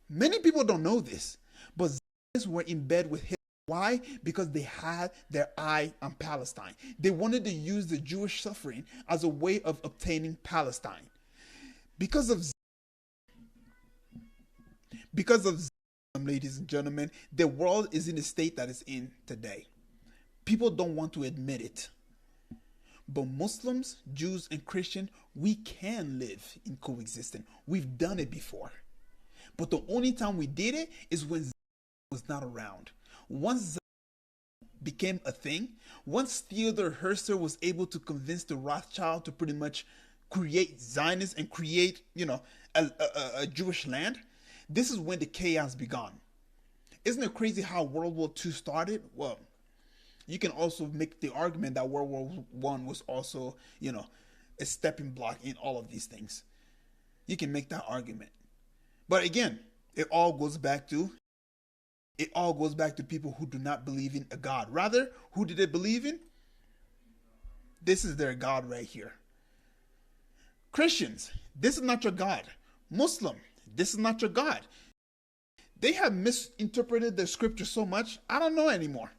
Many people don't know this, but Zionists were in bed with Hitler. Why? Because they had their eye on Palestine. They wanted to use the Jewish suffering as a way of obtaining Palestine. Because of Zionism, ladies and gentlemen, the world is in the state that it's in today. People don't want to admit it. But Muslims, Jews, and Christians, we can live in coexistence. We've done it before. But the only time we did it is when Zionism was not around. Once Zionism became a thing, once Theodore Herzl was able to convince the Rothschild to pretty much create Zionism and create, a Jewish land, this is when the chaos began. Isn't it crazy how World War II started? Well, you can also make the argument that World War I was also, a stepping block in all of these things. You can make that argument. But again, it all goes back to people who do not believe in a God. Rather, who do they believe in? This is their God right here. Christians, this is not your God. Muslim, this is not your God. They have misinterpreted the scripture so much, I don't know anymore.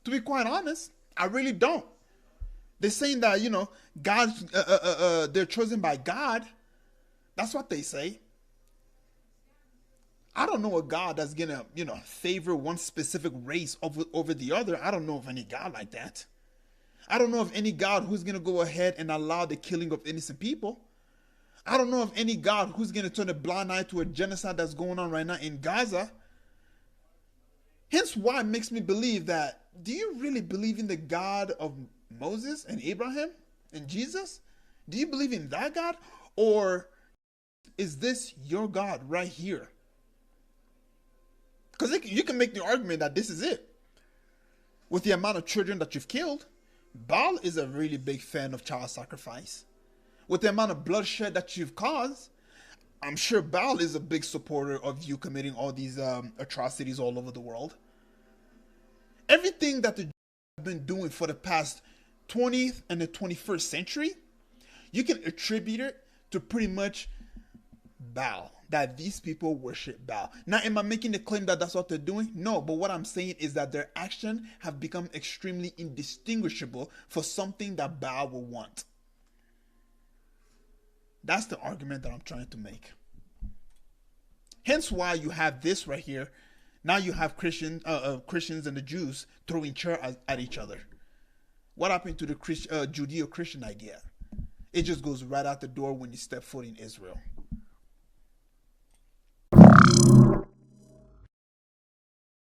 To be quite honest, I really don't. They're saying that, God, they're chosen by God. That's what they say. I don't know a God that's gonna, favor one specific race over the other. I don't know of any God like that. I don't know of any God who's gonna go ahead and allow the killing of innocent people. I don't know of any God who's gonna turn a blind eye to a genocide that's going on right now in Gaza. Hence why it makes me believe that, do you really believe in the God of Moses and Abraham and Jesus? Do you believe in that God? Or is this your God right here? Because you can make the argument that this is it. With the amount of children that you've killed, Baal is a really big fan of child sacrifice. With the amount of bloodshed that you've caused, I'm sure Baal is a big supporter of you committing all these atrocities all over the world. Everything that the Jews have been doing for the past 20th and the 21st century, you can attribute it to pretty much Baal. That these people worship Baal. Now, am I making the claim that that's what they're doing? No, but what I'm saying is that their actions have become extremely indistinguishable for something that Baal will want. That's the argument that I'm trying to make. Hence why you have this right here. Now you have Christians and the Jews throwing chairs at each other. What happened to the Judeo-Christian idea? It just goes right out the door when you step foot in Israel.